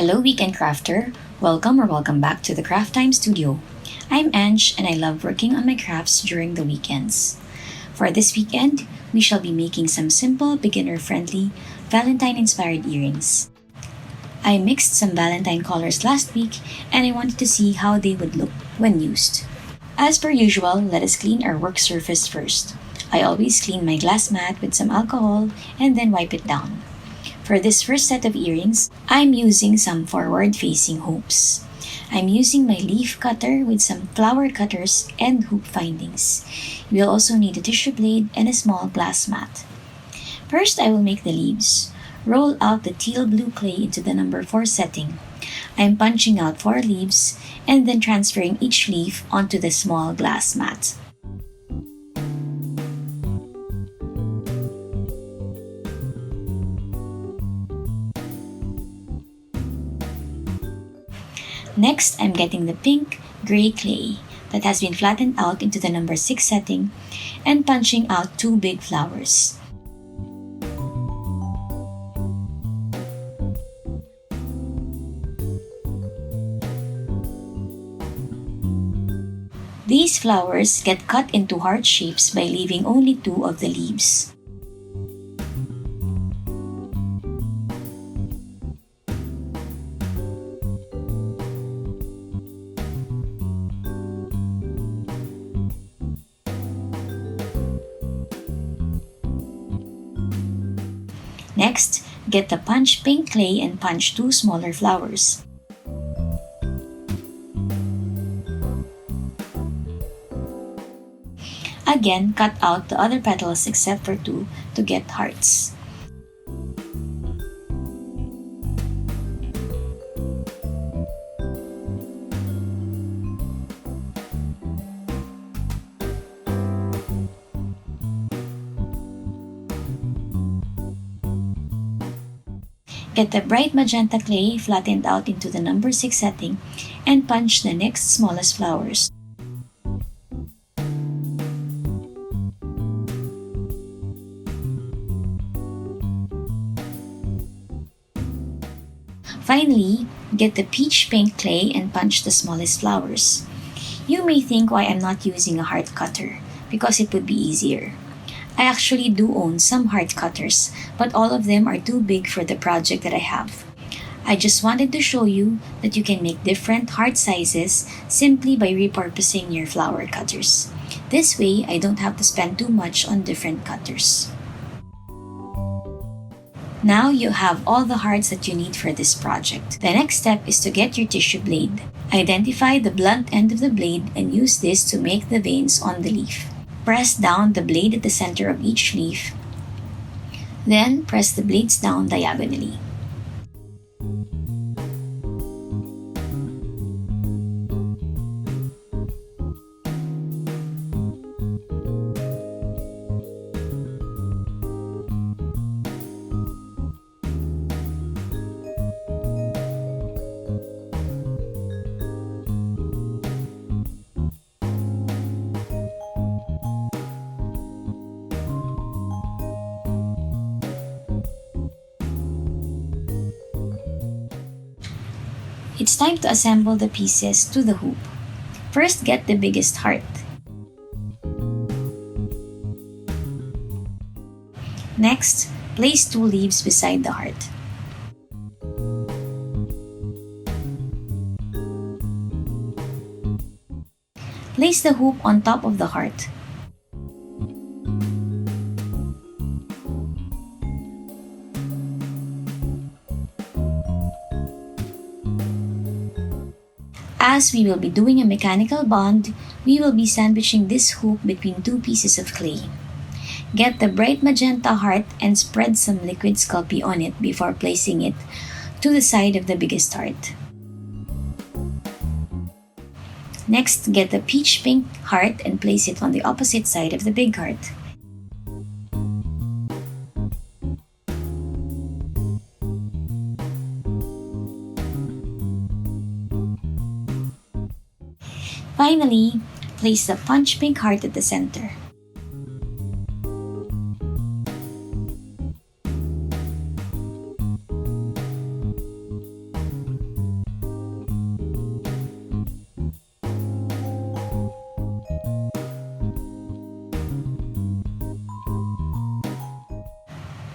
Hello, Weekend Crafter! Welcome back to the Craft Time Studio. I'm Ange and I love working on my crafts during the weekends. For this weekend, we shall be making some simple, beginner-friendly, Valentine-inspired earrings. I mixed some Valentine colors last week and I wanted to see how they would look when used. As per usual, let us clean our work surface first. I always clean my glass mat with some alcohol and then wipe it down. For this first set of earrings, I'm using some forward-facing hoops. I'm using my leaf cutter with some flower cutters and hoop findings. You'll also need a tissue blade and a small glass mat. First, I will make the leaves. Roll out the teal blue clay into the number 4 setting. I'm punching out 4 leaves and then transferring each leaf onto the small glass mat. Next, I'm getting the pink gray clay that has been flattened out into the number 6 setting and punching out 2 big flowers. These flowers get cut into heart shapes by leaving only 2 of the leaves. Next, get the punch pink clay and punch 2 smaller flowers. Again, cut out the other petals except for 2 to get hearts. Get the bright magenta clay flattened out into the number 6 setting and punch the next smallest flowers. Finally, get the peach pink clay and punch the smallest flowers. You may think why I'm not using a heart cutter, because it would be easier. I actually do own some heart cutters, but all of them are too big for the project that I have. I just wanted to show you that you can make different heart sizes simply by repurposing your flower cutters. This way, I don't have to spend too much on different cutters. Now you have all the hearts that you need for this project. The next step is to get your tissue blade. Identify the blunt end of the blade and use this to make the veins on the leaf. Press down the blade at the center of each leaf. Then press the blades down diagonally. It's time to assemble the pieces to the hoop. First, get the biggest heart. Next, place 2 leaves beside the heart. Place the hoop on top of the heart. As we will be doing a mechanical bond, we will be sandwiching this hoop between 2 pieces of clay. Get the bright magenta heart and spread some liquid Sculpey on it before placing it to the side of the biggest heart. Next, get the peach pink heart and place it on the opposite side of the big heart. Finally, place the punch pink heart at the center.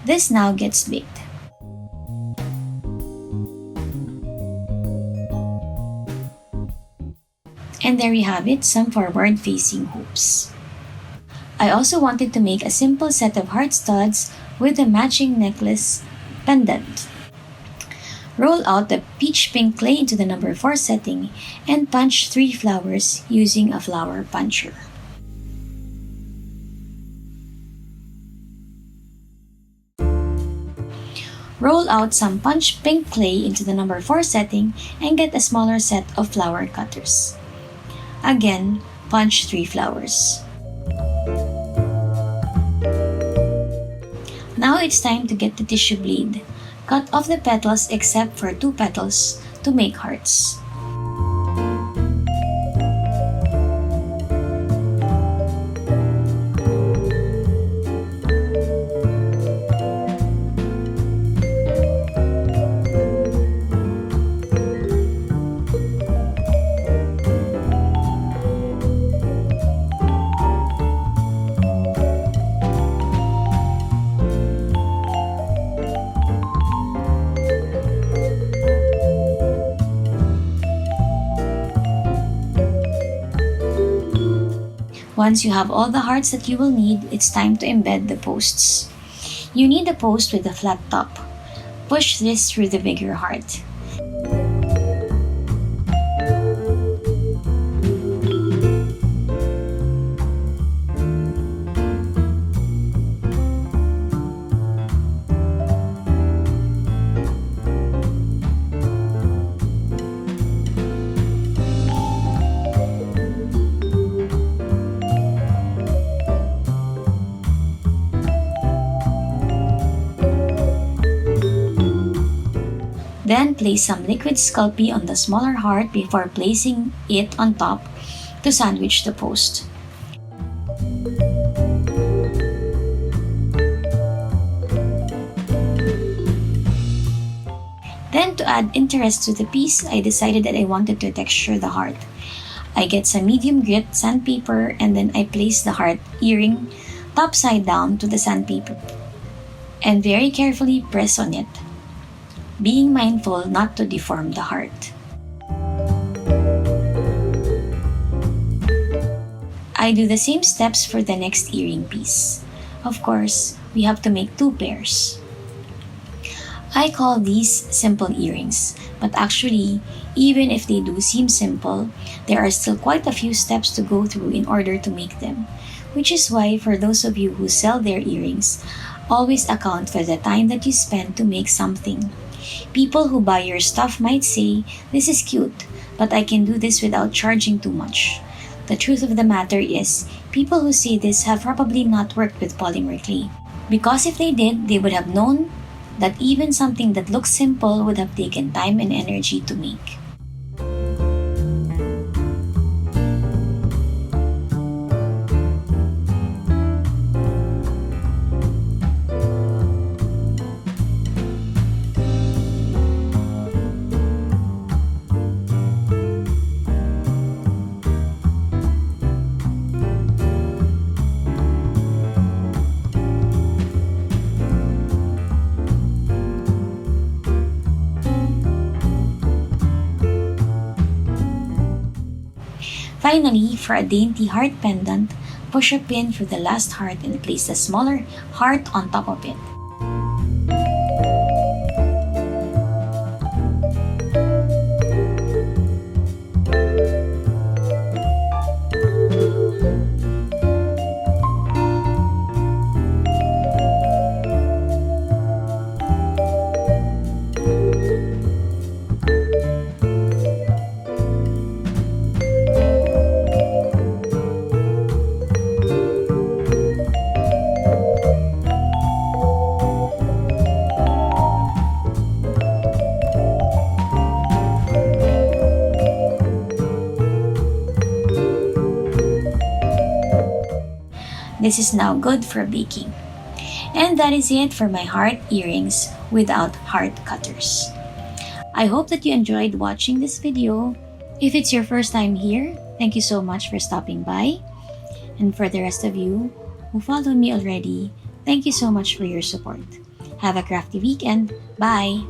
This now gets baked. And there you have it, some forward-facing hoops. I also wanted to make a simple set of heart studs with a matching necklace pendant. Roll out the peach pink clay into the number 4 setting and punch 3 flowers using a flower puncher. Roll out some punch pink clay into the number 4 setting and get a smaller set of flower cutters. Again, punch 3 flowers. Now it's time to get the tissue blade. Cut off the petals except for 2 petals to make hearts. Once you have all the hearts that you will need, it's time to embed the posts. You need a post with a flat top. Push this through the bigger heart. Then place some liquid Sculpey on the smaller heart before placing it on top to sandwich the post. Then to add interest to the piece, I decided that I wanted to texture the heart. I get some medium grit sandpaper and then I place the heart earring top side down to the sandpaper and very carefully press on it, being mindful not to deform the heart. I do the same steps for the next earring piece. Of course, we have to make 2 pairs. I call these simple earrings, but actually, even if they do seem simple, there are still quite a few steps to go through in order to make them, which is why for those of you who sell their earrings, always account for the time that you spend to make something. People who buy your stuff might say, "This is cute, but I can do this without charging too much." The truth of the matter is, people who say this have probably not worked with polymer clay. Because if they did, they would have known that even something that looks simple would have taken time and energy to make. Finally, for a dainty heart pendant, push a pin through the last heart and place the smaller heart on top of it. This is now good for baking. And that is it for my heart earrings without heart cutters. I hope that you enjoyed watching this video. If it's your first time here, thank you so much for stopping by. And for the rest of you who follow me already, thank you so much for your support. Have a crafty weekend. Bye!